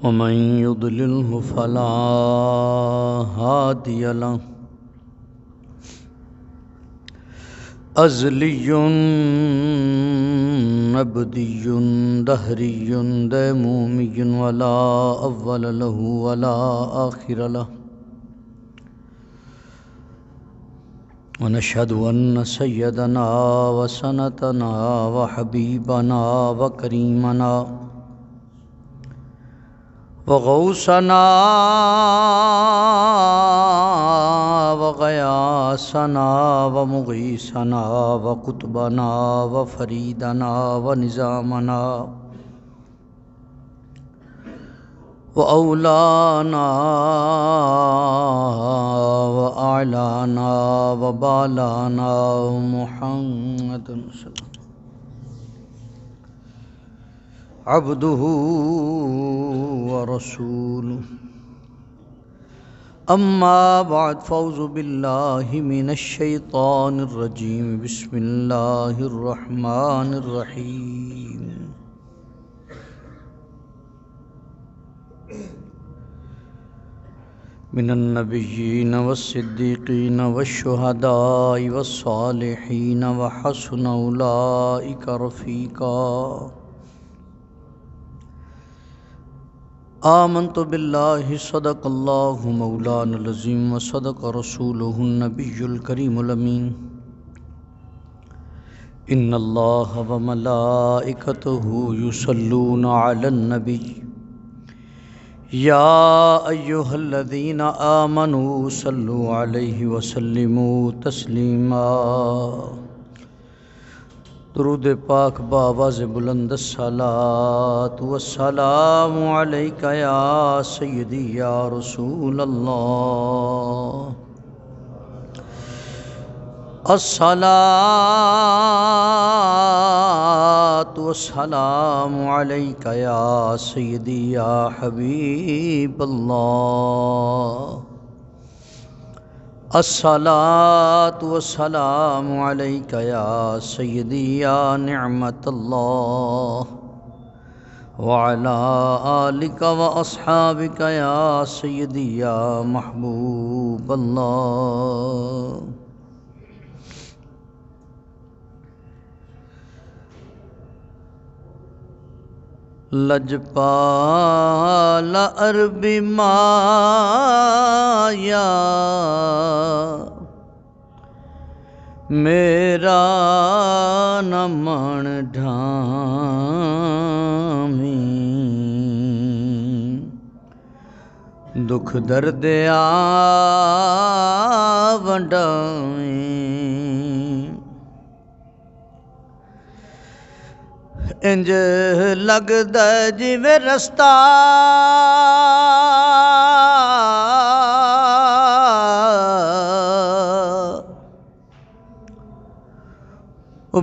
ومن يضلله فلا هادي له أزلي أبدي دهري ديمومي ولا أول له ولا آخر له ونشهد أن سيدنا وسندنا وحبيبنا وكريمنا وغوثنا وغياثنا ومغيثنا وقطبنا وفريدنا ونظامنا وأولانا وأعلانا وبالانا محمد صلى الله عليه وسلم عبده ورسوله أما بعد فأعوذ بالله من الشيطان الرجيم بسم الله الرحمن الرحيم من النبيين والصديقين والشهداء والصالحين وحسن أولئك رفيقا آمنت بالله صدق الله مولانا العظيم وصدق رسوله النبي الكريم الأمين إن الله وملائكته يصلون على النبي يا أيها الذين آمنوا صلوا عليه وسلموا تسليما درود پاک بآواز بلند الصلاة والسلام عليك يا سيدي يا رسول الله الصلاة والسلام عليك يا سيدي يا حبيب الله الصلاة والسلام عليك يا سيدي يا نعمة الله وعلى آلك وأصحابك يا سيدي يا محبوب الله لجپال عربی مایا میرا نہ من ڈھامی دکھ درد آ ونڈاویں انج لگدا جویں رستہ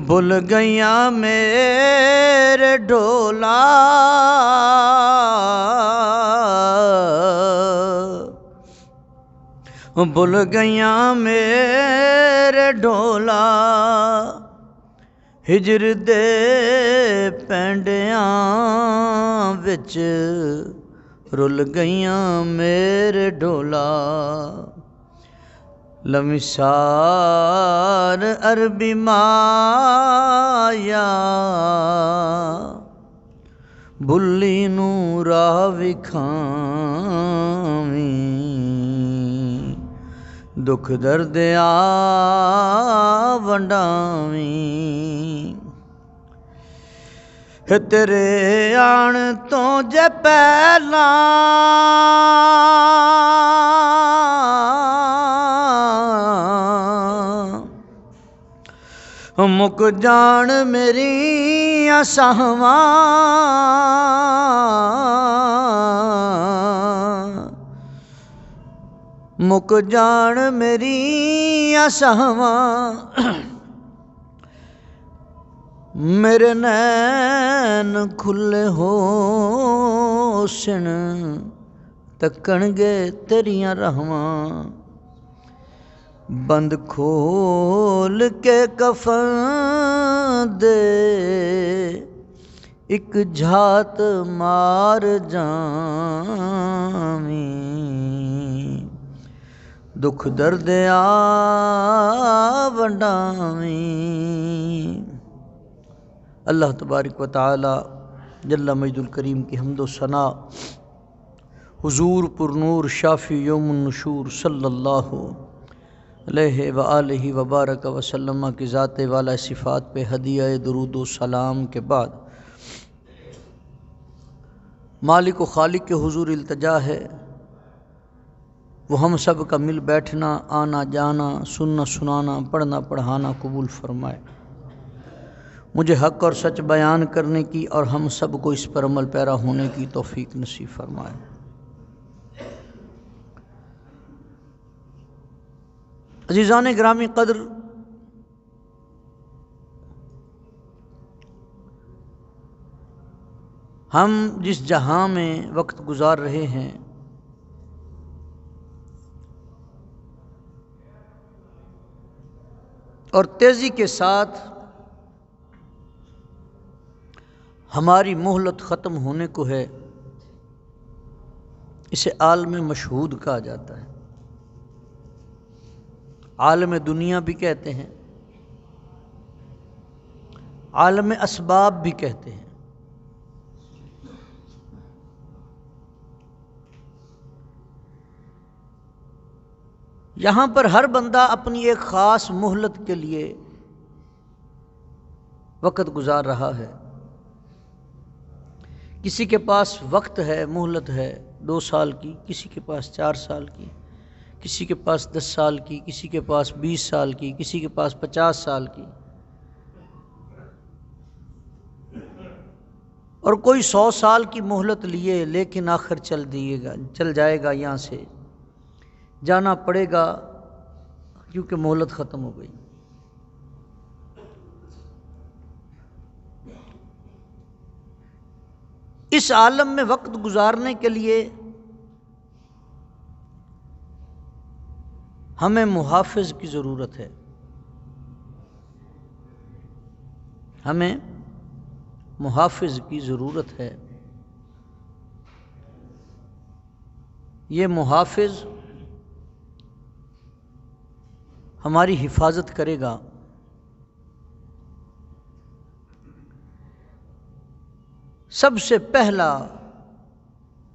بھل گئیاں میرے ڈھولا بھل گئیاں میرے ڈھولا ہجر دے پینڈیاں وچ رل گئیاں میرے ڈھولا لمسار عربی مایا بلی نوں راہ وکھاویں دکھ درد آ ونڈاویں تیرے آن تو جے پہلاں مک جان میری سہواں مک جان میری سہواں میرے نین کھلے ہو سن تکن گے تیریاں رحماں بند کھول کے کفن دے ایک جھات مار جاویں دکھ درد ونڈاویں۔ اللہ تبارک و تعالی جل مجد الکریم کی حمد و ثنا حضور پر نور شافی یوم النشور صلی اللہ علیہ وآلہ وبارک وسلم کی ذات والا صفات پہ ہدیہ درود و سلام کے بعد مالک و خالق کے حضور التجا ہے وہ ہم سب کا مل بیٹھنا، آنا جانا، سننا سنانا، پڑھنا پڑھانا قبول فرمائے، مجھے حق اور سچ بیان کرنے کی اور ہم سب کو اس پر عمل پیرا ہونے کی توفیق نصیب فرمائے۔ عزیزان گرامی قدر، ہم جس جہاں میں وقت گزار رہے ہیں اور تیزی کے ساتھ ہماری مہلت ختم ہونے کو ہے، اسے عالم مشہود کہا جاتا ہے، عالم دنیا بھی کہتے ہیں، عالم اسباب بھی کہتے ہیں۔ یہاں پر ہر بندہ اپنی ایک خاص مہلت کے لیے وقت گزار رہا ہے۔ کسی کے پاس وقت ہے، مہلت ہے 2 سال کی، کسی کے پاس 4 سال کی، کسی کے پاس 10 سال کی، کسی کے پاس 20 سال کی، کسی کے پاس 50 سال کی، اور کوئی 100 سال کی مہلت لیے لیکن آخر چل جائے گا، یہاں سے جانا پڑے گا کیونکہ مہلت ختم ہو گئی۔ اس عالم میں وقت گزارنے کے لیے ہمیں محافظ کی ضرورت ہے، ہمیں محافظ کی ضرورت ہے۔ یہ محافظ ہماری حفاظت کرے گا۔ سب سے پہلا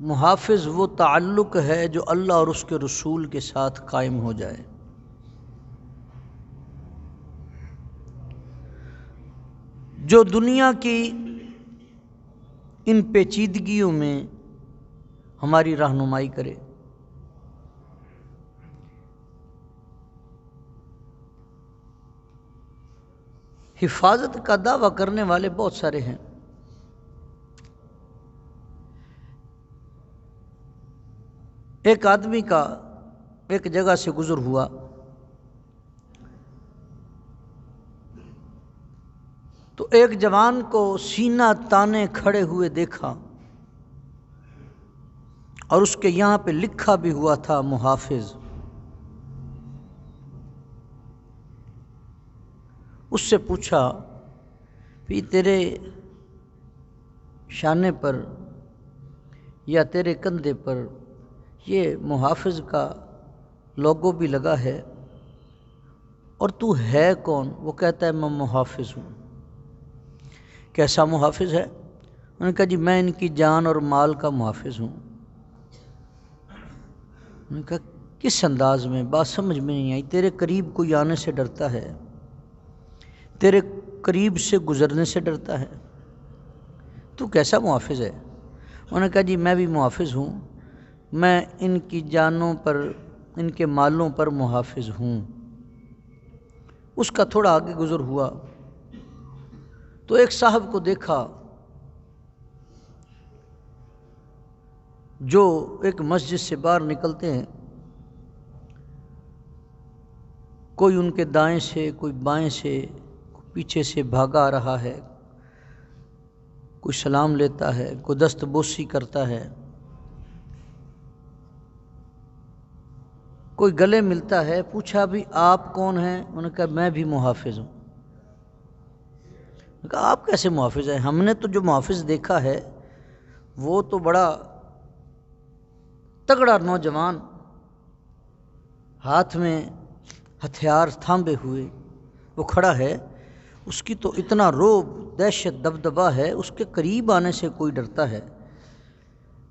محافظ وہ تعلق ہے جو اللہ اور اس کے رسول کے ساتھ قائم ہو جائے۔ جو دنیا کی ان پیچیدگیوں میں ہماری رہنمائی کرے، حفاظت کا دعویٰ کرنے والے بہت سارے ہیں۔ ایک آدمی کا ایک جگہ سے گزر ہوا، تو ایک جوان کو سینہ تانے کھڑے ہوئے دیکھا اور اس کے یہاں پہ لکھا بھی ہوا تھا محافظ۔ اس سے پوچھا بھی تیرے شانے پر یا تیرے کندھے پر یہ محافظ کا لوگو بھی لگا ہے اور تو ہے کون؟ وہ کہتا ہے میں محافظ ہوں۔ کیسا محافظ ہے؟ انہوں نے کہا جی میں ان کی جان اور مال کا محافظ ہوں۔ انہوں نے کہا کس انداز میں؟ بات سمجھ میں نہیں آئی۔ تیرے قریب کوئی آنے سے ڈرتا ہے، تیرے قریب سے گزرنے سے ڈرتا ہے، تو کیسا محافظ ہے؟ انہوں نے کہا جی میں بھی محافظ ہوں، میں ان کی جانوں پر، ان کے مالوں پر محافظ ہوں۔ اس کا تھوڑا آگے گزر ہوا تو ایک صاحب کو دیکھا جو ایک مسجد سے باہر نکلتے ہیں، کوئی ان کے دائیں سے، کوئی بائیں سے، پیچھے سے بھاگا آ رہا ہے، کوئی سلام لیتا ہے، کوئی دست بوسی کرتا ہے، کوئی گلے ملتا ہے۔ پوچھا بھی آپ کون ہیں؟ انہوں نے کہا میں بھی محافظ ہوں۔ کہا آپ کیسے محافظ ہیں؟ ہم نے تو جو محافظ دیکھا ہے وہ تو بڑا تگڑا نوجوان، ہاتھ میں ہتھیار تھامے ہوئے وہ کھڑا ہے، اس کی تو اتنا روب، دہشت، دبدبہ ہے، اس کے قریب آنے سے کوئی ڈرتا ہے،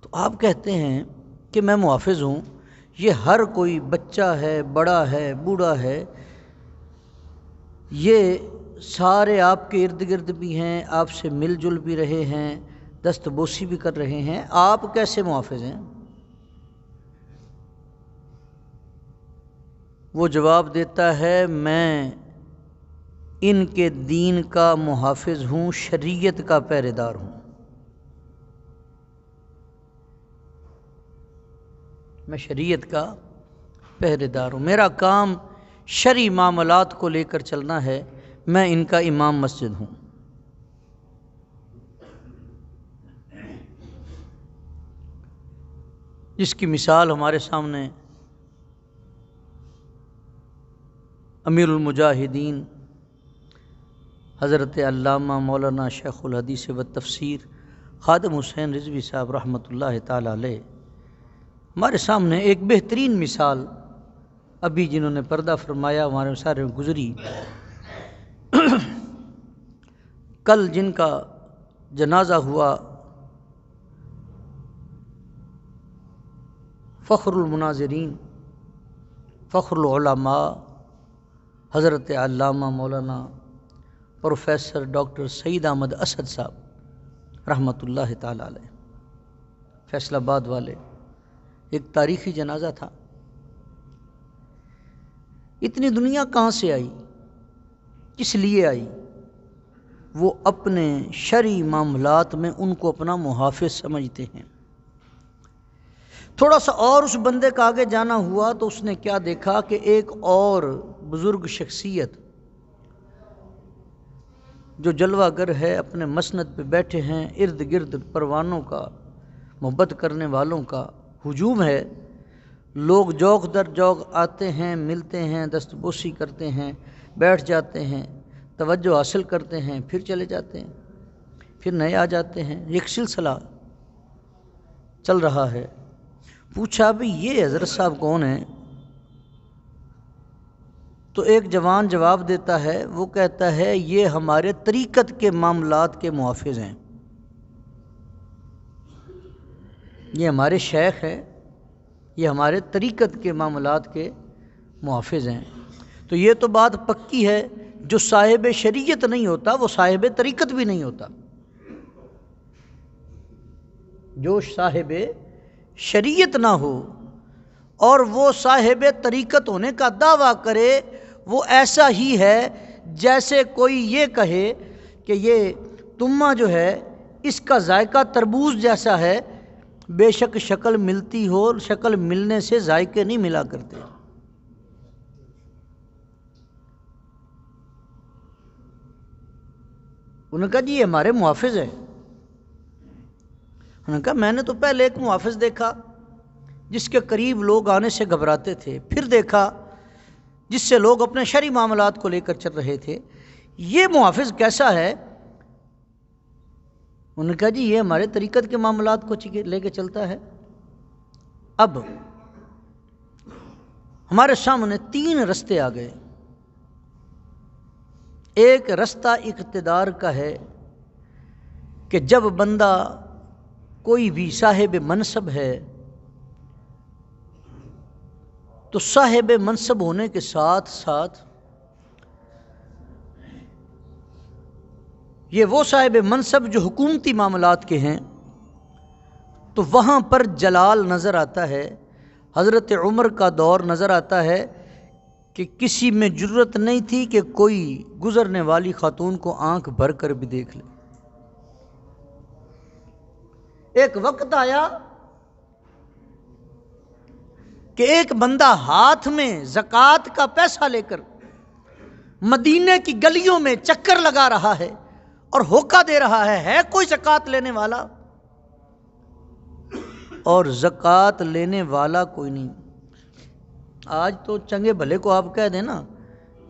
تو آپ کہتے ہیں کہ میں محافظ ہوں؟ یہ ہر کوئی بچہ ہے، بڑا ہے، بوڑھا ہے، یہ سارے آپ کے ارد گرد بھی ہیں، آپ سے مل جل بھی رہے ہیں، دست بوسی بھی کر رہے ہیں، آپ کیسے محافظ ہیں؟ وہ جواب دیتا ہے میں ان کے دین کا محافظ ہوں، شریعت کا پہرے دار ہوں، میں شریعت کا پہرے دار ہوں، میرا کام شرعی معاملات کو لے کر چلنا ہے، میں ان کا امام مسجد ہوں۔ جس کی مثال ہمارے سامنے امیر المجاہدین حضرت علامہ مولانا شیخ الحدیث و تفسیر خادم حسین رضوی صاحب رحمۃ اللہ تعالی علیہ ہمارے سامنے ایک بہترین مثال ابھی جنہوں نے پردہ فرمایا ہمارے سارے گزری، کل جن کا جنازہ ہوا فخر المناظرین، فخر العلماء حضرت علامہ مولانا پروفیسر ڈاکٹر سعید احمد اسد صاحب رحمۃ اللہ تعالی علیہ، فیصل آباد والے، ایک تاریخی جنازہ تھا۔ اتنی دنیا کہاں سے آئی، کس لیے آئی؟ وہ اپنے شرعی معاملات میں ان کو اپنا محافظ سمجھتے ہیں۔ تھوڑا سا اور اس بندے کا آگے جانا ہوا تو اس نے کیا دیکھا کہ ایک اور بزرگ شخصیت جو جلوہ گر ہے، اپنے مسند پہ بیٹھے ہیں، ارد گرد پروانوں کا، محبت کرنے والوں کا ہجوم ہے، لوگ جوق در جوق آتے ہیں، ملتے ہیں، دست بوسی کرتے ہیں، بیٹھ جاتے ہیں، توجہ حاصل کرتے ہیں، پھر چلے جاتے ہیں، پھر نئے آ جاتے ہیں، ایک سلسلہ چل رہا ہے۔ پوچھا بھی یہ حضرت صاحب کون ہیں؟ تو ایک جوان جواب دیتا ہے، وہ کہتا ہے یہ ہمارے طریقت کے معاملات کے محافظ ہیں، یہ ہمارے شیخ ہیں، یہ ہمارے طریقت کے معاملات کے محافظ ہیں۔ تو یہ تو بات پکی ہے، جو صاحب شریعت نہیں ہوتا وہ صاحب طریقت بھی نہیں ہوتا۔ جو صاحب شریعت نہ ہو اور وہ صاحب طریقت ہونے کا دعویٰ کرے، وہ ایسا ہی ہے جیسے کوئی یہ کہے کہ یہ تمہ جو ہے اس کا ذائقہ تربوز جیسا ہے، بے شک شکل ملتی ہو، شکل ملنے سے ذائقے نہیں ملا کرتے۔ انہوں نے کہا جی یہ ہمارے محافظ ہیں۔ انہوں نے کہا میں نے تو پہلے ایک محافظ دیکھا جس کے قریب لوگ آنے سے گھبراتے تھے، پھر دیکھا جس سے لوگ اپنے شرعی معاملات کو لے کر چل رہے تھے، یہ محافظ کیسا ہے؟ انہوں نے کہا جی یہ ہمارے طریقت کے معاملات کو لے کے چلتا ہے۔ اب ہمارے سامنے تین رستے آ گئے۔ ایک رستہ اقتدار کا ہے کہ جب بندہ کوئی بھی صاحب منصب ہے تو صاحب منصب ہونے کے ساتھ ساتھ یہ وہ صاحب منصب جو حکومتی معاملات کے ہیں تو وہاں پر جلال نظر آتا ہے۔ حضرت عمر کا دور نظر آتا ہے کہ کسی میں جرت نہیں تھی کہ کوئی گزرنے والی خاتون کو آنکھ بھر کر بھی دیکھ لے۔ ایک وقت آیا کہ ایک بندہ ہاتھ میں زکوٰۃ کا پیسہ لے کر مدینے کی گلیوں میں چکر لگا رہا ہے اور ہوکا دے رہا ہے کوئی زکوٰۃ لینے والا؟ اور زکوٰۃ لینے والا کوئی نہیں۔ آج تو چنگے بھلے کو آپ کہہ دیں نا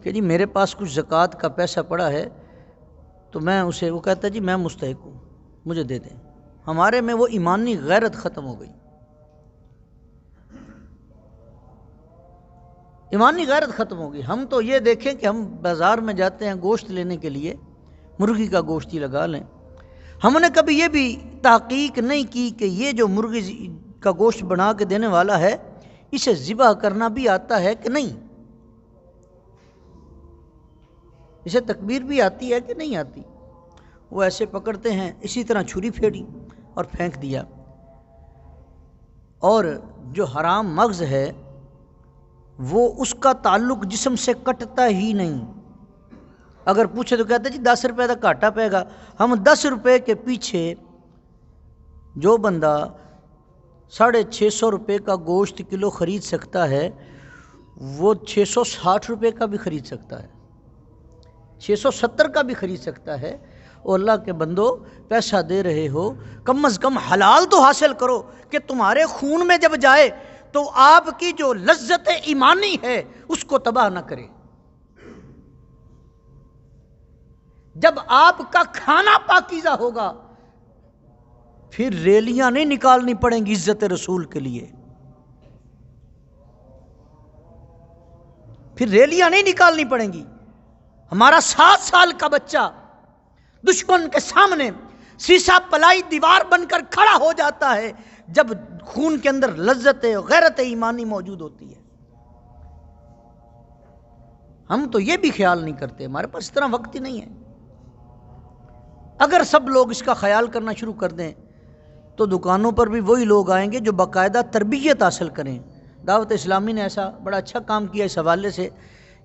کہ جی میرے پاس کچھ زکوٰۃ کا پیسہ پڑا ہے، تو میں اسے، وہ کہتا ہے جی میں مستحق ہوں، مجھے دے دیں. ہمارے میں وہ ایمانی غیرت ختم ہو گئی، ایمانی غیرت ختم ہو گئی. ہم تو یہ دیکھیں کہ ہم بازار میں جاتے ہیں گوشت لینے کے لیے، مرغی کا گوشت ہی لگا لیں. ہم نے کبھی یہ بھی تحقیق نہیں کی کہ یہ جو مرغی کا گوشت بنا کے دینے والا ہے اسے ذبح کرنا بھی آتا ہے کہ نہیں، اسے تکبیر بھی آتی ہے کہ نہیں آتی. وہ ایسے پکڑتے ہیں، اسی طرح چھری پھیری اور پھینک دیا. اور جو حرام مغز ہے وہ اس کا تعلق جسم سے کٹتا ہی نہیں. اگر پوچھے تو کہتے ہیں جی 10 روپے کا گھاٹا پائے گا. ہم 10 روپے کے پیچھے جو بندہ 650 روپے کا گوشت کلو خرید سکتا ہے وہ 660 روپے کا بھی خرید سکتا ہے، 670 کا بھی خرید سکتا ہے. اور اللہ کے بندو پیسہ دے رہے ہو کم از کم حلال تو حاصل کرو کہ تمہارے خون میں جب جائے تو آپ کی جو لذت ایمانی ہے اس کو تباہ نہ کرے. جب آپ کا کھانا پاکیزہ ہوگا پھر ریلیاں نہیں نکالنی پڑیں گی عزت رسول کے لیے، پھر ریلیاں نہیں نکالنی پڑیں گی. ہمارا 7 سال کا بچہ دشمن کے سامنے سیسا پلائی دیوار بن کر کھڑا ہو جاتا ہے جب خون کے اندر لذت غیرت ایمانی موجود ہوتی ہے. ہم تو یہ بھی خیال نہیں کرتے، ہمارے پاس اتنا وقت ہی نہیں ہے. اگر سب لوگ اس کا خیال کرنا شروع کر دیں تو دکانوں پر بھی وہی لوگ آئیں گے جو باقاعدہ تربیت حاصل کریں. دعوت اسلامی نے ایسا بڑا اچھا کام کیا اس حوالے سے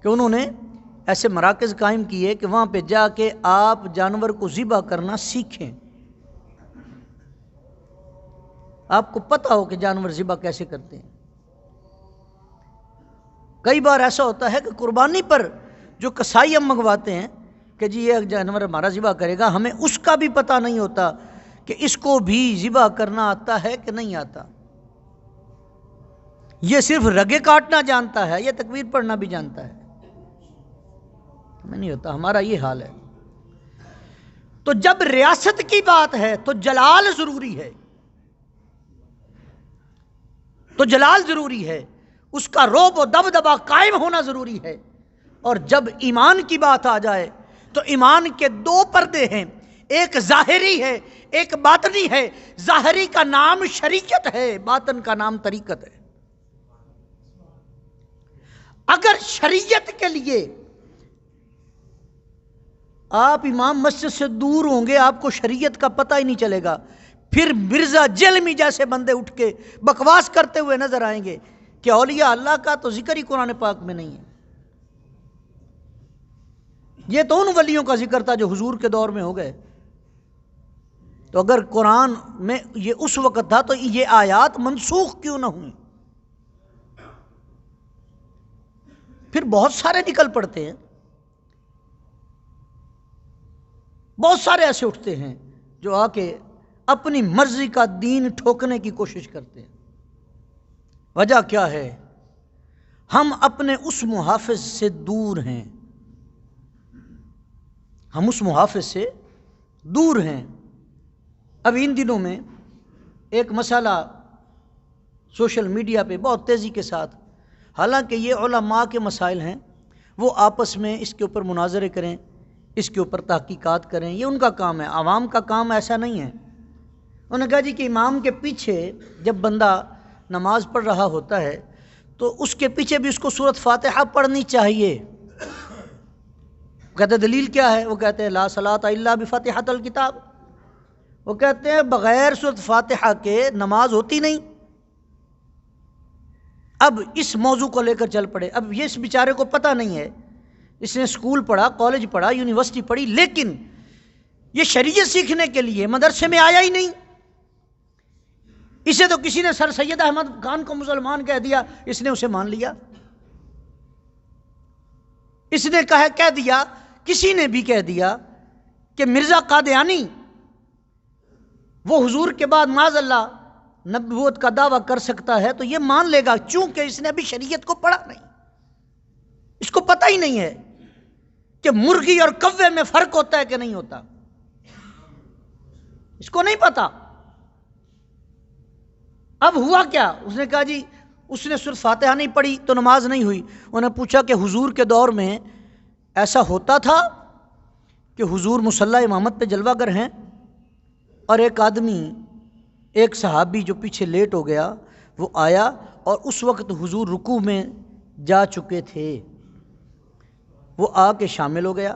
کہ انہوں نے ایسے مراکز قائم کیے کہ وہاں پہ جا کے آپ جانور کو ذبح کرنا سیکھیں. آپ کو پتہ ہو کہ جانور ذبح کیسے کرتے ہیں. کئی بار ایسا ہوتا ہے کہ قربانی پر جو کسائی ہم منگواتے ہیں کہ جی یہ جانور ہمارا ذبح کرے گا، ہمیں اس کا بھی پتہ نہیں ہوتا کہ اس کو بھی ذبح کرنا آتا ہے کہ نہیں آتا. یہ صرف رگیں کاٹنا جانتا ہے، یہ تکبیر پڑھنا بھی جانتا ہے، ہمیں نہیں ہوتا. ہمارا یہ حال ہے. تو جب ریاست کی بات ہے تو جلال ضروری ہے، تو جلال ضروری ہے، اس کا رعب و دبدبہ قائم ہونا ضروری ہے. اور جب ایمان کی بات آ جائے تو ایمان کے 2 پردے ہیں، ایک ظاہری ہے ایک باطنی ہے. ظاہری کا نام شریعت ہے، باطن کا نام طریقت ہے. اگر شریعت کے لیے آپ امام مسجد سے دور ہوں گے آپ کو شریعت کا پتہ ہی نہیں چلے گا. پھر مرزا جلمی جیسے بندے اٹھ کے بکواس کرتے ہوئے نظر آئیں گے کہ اولیاء اللہ کا تو ذکر ہی قرآن پاک میں نہیں ہے. یہ تو ان ولیوں کا ذکر تھا جو حضور کے دور میں ہو گئے. تو اگر قرآن میں یہ اس وقت تھا تو یہ آیات منسوخ کیوں نہ ہوئی؟ پھر بہت سارے نکل پڑتے ہیں، بہت سارے ایسے اٹھتے ہیں جو آ کے اپنی مرضی کا دین ٹھوکنے کی کوشش کرتے ہیں. وجہ کیا ہے؟ ہم اپنے اس محافظ سے دور ہیں، ہم اس محافظ سے دور ہیں. اب ان دنوں میں ایک مسئلہ سوشل میڈیا پہ بہت تیزی کے ساتھ، حالانکہ یہ علماء کے مسائل ہیں، وہ آپس میں اس کے اوپر مناظرے کریں، اس کے اوپر تحقیقات کریں، یہ ان کا کام ہے. عوام کا کام ایسا نہیں ہے. انہوں نے کہا جی کہ امام کے پیچھے جب بندہ نماز پڑھ رہا ہوتا ہے تو اس کے پیچھے بھی اس کو سورۃ فاتحہ پڑھنی چاہیے. کہتے ہیں دلیل کیا ہے؟ وہ کہتے ہیں لا صلاۃ الا بفاتحۃ الکتاب. وہ کہتے ہیں بغیر سورۃ فاتحہ کے نماز ہوتی نہیں. اب اس موضوع کو لے کر چل پڑے. اب یہ اس بیچارے کو پتہ نہیں ہے، اس نے اسکول پڑھا، کالج پڑھا، یونیورسٹی پڑھی، لیکن یہ شریعت سیکھنے کے لیے مدرسے میں آیا ہی نہیں. اسے تو کسی نے سر سید احمد خان کو مسلمان کہہ دیا، اس نے اسے مان لیا. اس نے کہہ دیا، کسی نے بھی کہہ دیا کہ مرزا قادیانی وہ حضور کے بعد معاذ اللہ نبوت کا دعویٰ کر سکتا ہے تو یہ مان لے گا، چونکہ اس نے ابھی شریعت کو پڑھا نہیں، اس کو پتہ ہی نہیں ہے کہ مرغی اور کوے میں فرق ہوتا ہے کہ نہیں ہوتا، اس کو نہیں پتا۔ اب ہوا کیا، اس نے کہا جی اس نے سورۃ فاتحہ نہیں پڑھی تو نماز نہیں ہوئی۔ انہوں نے پوچھا کہ حضور کے دور میں ایسا ہوتا تھا کہ حضور مصلی امامت پہ جلوہ گر ہیں اور ایک آدمی، ایک صحابی جو پیچھے لیٹ ہو گیا، وہ آیا اور اس وقت حضور رکوع میں جا چکے تھے، وہ آ کے شامل ہو گیا۔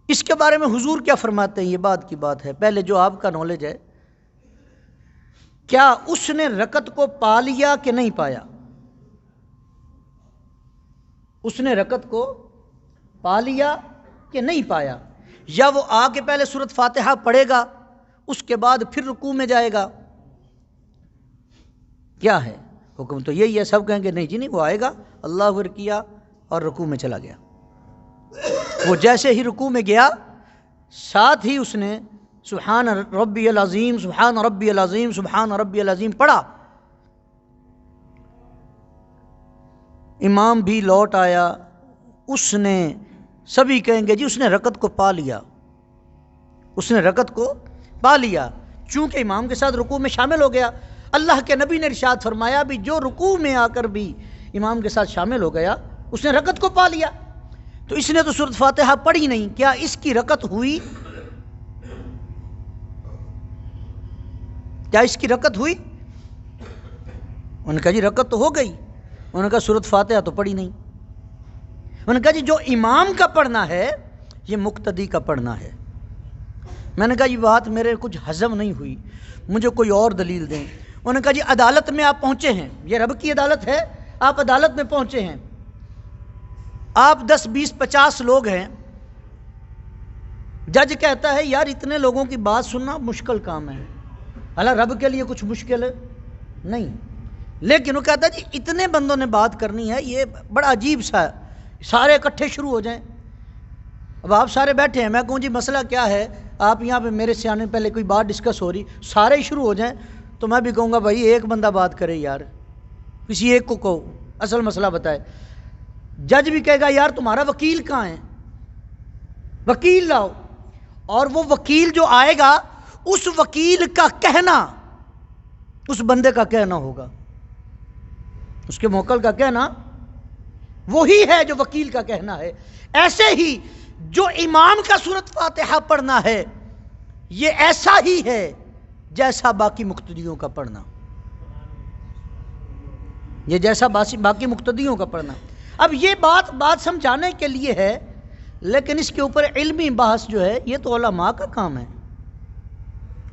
اس کے بارے میں حضور کیا فرماتے ہیں، یہ بات کی بات ہے۔ پہلے جو آپ کا نالج ہے، کیا اس نے رکعت کو پا لیا کہ نہیں پایا؟ اس نے رکعت کو پا لیا کہ نہیں پایا؟ یا وہ آ کے پہلے سورۃ فاتحہ پڑھے گا اس کے بعد پھر رکوع میں جائے گا؟ کیا ہے حکم؟ تو یہی ہے، سب کہیں گے نہیں جی نہیں، وہ آئے گا، اللہ اکبر کیا اور رکوع میں چلا گیا۔ وہ جیسے ہی رکوع میں گیا، ساتھ ہی اس نے سبحان ربی العظیم سبحان ربی العظیم سبحان ربی العظیم پڑھا۔ امام بھی لوٹ آیا، اس نے، سبھی کہیں گے جی اس نے رکعت کو پا لیا، اس نے رکعت کو پا لیا، چونکہ امام کے ساتھ رکوع میں شامل ہو گیا۔ اللہ کے نبی نے ارشاد فرمایا بھی جو رکوع میں آ کر بھی امام کے ساتھ شامل ہو گیا اس نے رکعت کو پا لیا۔ تو اس نے تو سورۃ فاتحہ پڑھی نہیں، کیا اس کی رکعت ہوئی؟ کیا اس کی رکعت ہوئی؟ انہوں نے کہا جی رکعت تو ہو گئی۔ انہوں نے کہا سورۃ فاتحہ تو پڑھی نہیں۔ انہوں نے کہا جی جو امام کا پڑھنا ہے یہ مقتدی کا پڑھنا ہے۔ میں نے کہا یہ بات میرے کچھ ہضم نہیں ہوئی، مجھے کوئی اور دلیل دیں۔ انہوں نے کہا جی عدالت میں آپ پہنچے ہیں، یہ رب کی عدالت ہے، آپ عدالت میں پہنچے ہیں، آپ 10 20 50 لوگ ہیں، جج کہتا ہے یار اتنے لوگوں کی بات سننا مشکل کام ہے، اللہ رب کے لیے کچھ مشکل نہیں، لیکن وہ کہتا ہے جی اتنے بندوں نے بات کرنی ہے، یہ بڑا عجیب سا ہے، سارے اکٹھے شروع ہو جائیں۔ اب آپ سارے بیٹھے ہیں، میں کہوں جی مسئلہ کیا ہے، آپ یہاں پہ میرے سے آنے پہلے کوئی بات ڈسکس ہو رہی، سارے ہی شروع ہو جائیں، تو میں بھی کہوں گا بھائی ایک بندہ بات کرے یار، کسی ایک کو کہو اصل مسئلہ بتائے۔ جج بھی کہے گا یار تمہارا وکیل کہاں ہے، وکیل لاؤ، اور وہ وکیل جو آئے گا اس وکیل کا کہنا اس بندے کا کہنا ہوگا، اس کے موکل کا کہنا وہی ہے جو وکیل کا کہنا ہے۔ ایسے ہی جو امام کا سورۃ فاتحہ پڑھنا ہے یہ ایسا ہی ہے جیسا باقی مقتدیوں کا پڑھنا، یہ جیسا باقی مقتدیوں کا پڑھنا۔ اب یہ بات سمجھانے کے لیے ہے، لیکن اس کے اوپر علمی بحث جو ہے یہ تو علماء کا کام ہے،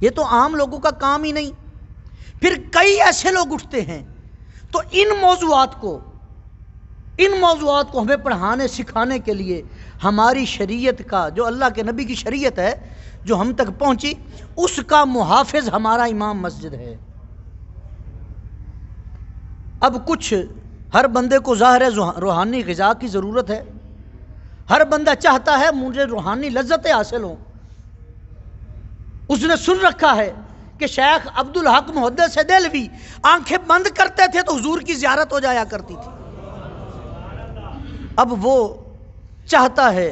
یہ تو عام لوگوں کا کام ہی نہیں۔ پھر کئی ایسے لوگ اٹھتے ہیں تو ان موضوعات کو ہمیں پڑھانے سکھانے کے لیے ہماری شریعت کا، جو اللہ کے نبی کی شریعت ہے جو ہم تک پہنچی، اس کا محافظ ہمارا امام مسجد ہے۔ اب کچھ ہر بندے کو ظاہر ہے روحانی غذا کی ضرورت ہے، ہر بندہ چاہتا ہے مجھے روحانی لذتیں حاصل ہوں۔ اس نے سن رکھا ہے کہ شیخ عبدالحق محدث دہلوی آنکھیں بند کرتے تھے تو حضور کی زیارت ہو جایا کرتی تھی۔ اب وہ چاہتا ہے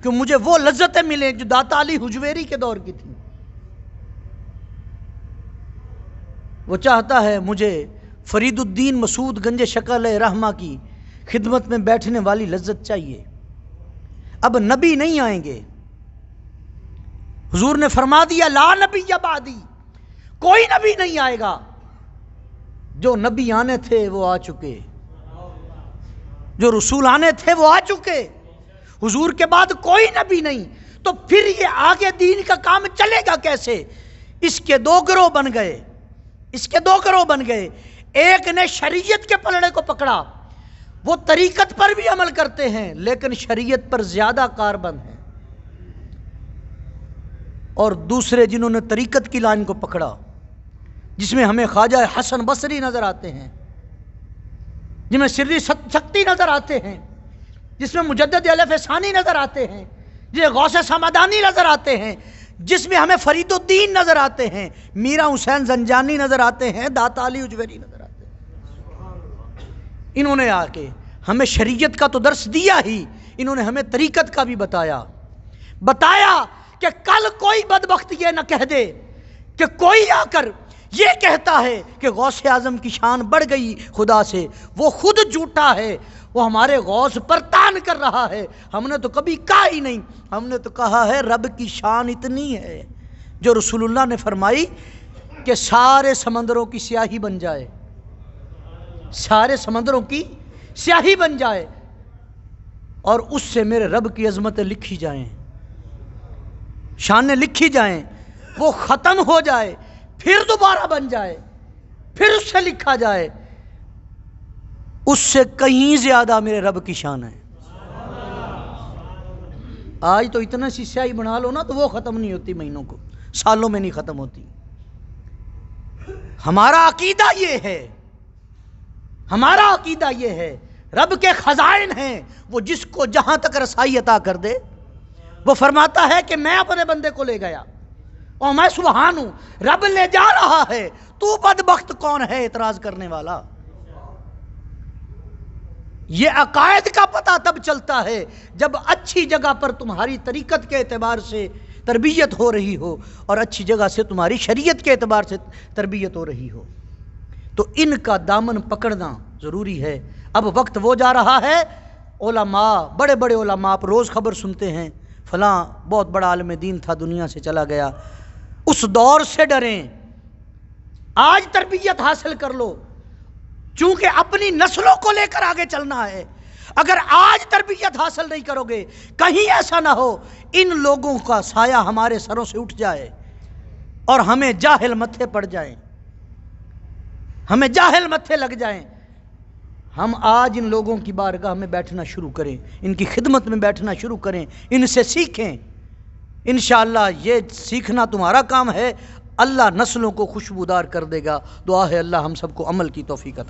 کہ مجھے وہ لذتیں ملیں جو داتا علی حجویری کے دور کی تھی، وہ چاہتا ہے مجھے فرید الدین مسعود گنج شکل رحمہ کی خدمت میں بیٹھنے والی لذت چاہیے۔ اب نبی نہیں آئیں گے، حضور نے فرما دیا لا نبی بعدی، کوئی نبی نہیں آئے گا، جو نبی آنے تھے وہ آ چکے، جو رسول آنے تھے وہ آ چکے، حضور کے بعد کوئی نبی نہیں۔ تو پھر یہ آگے دین کا کام چلے گا کیسے؟ اس کے دو گروہ بن گئے، ایک نے شریعت کے پلڑے کو پکڑا، وہ طریقت پر بھی عمل کرتے ہیں لیکن شریعت پر زیادہ کاربند ہیں، اور دوسرے جنہوں نے طریقت کی لائن کو پکڑا، جس میں ہمیں خواجہ حسن بصری نظر آتے ہیں، جس میں سری سکتی نظر آتے ہیں، جس میں مجدد الف ثانی نظر آتے ہیں، جس میں غوث سمدانی نظر آتے ہیں، جس میں ہمیں فرید الدین نظر آتے ہیں، میرا حسین زنجانی نظر آتے ہیں، داتا علی حجویری نظر آتے ہیں۔ انہوں نے آ کے ہمیں شریعت کا تو درس دیا ہی، انہوں نے ہمیں طریقت کا بھی بتایا کہ کل کوئی بدبخت یہ نہ کہہ دے کہ کوئی آ کر یہ کہتا ہے کہ غوث اعظم کی شان بڑھ گئی خدا سے، وہ خود جھوٹا ہے، وہ ہمارے غوث پر تان کر رہا ہے۔ ہم نے تو کبھی کہا ہی نہیں، ہم نے تو کہا ہے رب کی شان اتنی ہے جو رسول اللہ نے فرمائی کہ سارے سمندروں کی سیاہی بن جائے، سارے سمندروں کی سیاہی بن جائے اور اس سے میرے رب کی عظمتیں لکھی جائیں، شانیں لکھی جائیں، وہ ختم ہو جائے، پھر دوبارہ بن جائے، پھر اس سے لکھا جائے، اس سے کہیں زیادہ میرے رب کی شان ہے۔ آج تو اتنا سی سیاہی بنا لو نا تو وہ ختم نہیں ہوتی، مہینوں کو، سالوں میں نہیں ختم ہوتی۔ ہمارا عقیدہ یہ ہے، ہمارا عقیدہ یہ ہے، رب کے خزائن ہیں، وہ جس کو جہاں تک رسائی عطا کر دے، وہ فرماتا ہے کہ میں اپنے بندے کو لے گیا اور میں سبحان ہوں، رب لے جا رہا ہے، تو بدبخت کون ہے اعتراض کرنے والا؟ یہ عقائد کا پتہ تب چلتا ہے جب اچھی جگہ پر تمہاری طریقت کے اعتبار سے تربیت ہو رہی ہو اور اچھی جگہ سے تمہاری شریعت کے اعتبار سے تربیت ہو رہی ہو، تو ان کا دامن پکڑنا ضروری ہے۔ اب وقت وہ جا رہا ہے، علماء، بڑے بڑے علماء، آپ روز خبر سنتے ہیں فلاں بہت بڑا عالم دین تھا، دنیا سے چلا گیا۔ اس دور سے ڈریں، آج تربیت حاصل کر لو، چونکہ اپنی نسلوں کو لے کر آگے چلنا ہے۔ اگر آج تربیت حاصل نہیں کرو گے، کہیں ایسا نہ ہو ان لوگوں کا سایہ ہمارے سروں سے اٹھ جائے اور ہمیں جاہل متھے پڑ جائیں، ہمیں جاہل متھے لگ جائیں۔ ہم آج ان لوگوں کی بارگاہ میں بیٹھنا شروع کریں، ان کی خدمت میں بیٹھنا شروع کریں، ان سے سیکھیں۔ انشاءاللہ یہ سیکھنا تمہارا کام ہے، اللہ نسلوں کو خوشبودار کر دے گا۔ دعا ہے اللہ ہم سب کو عمل کی توفیق عطا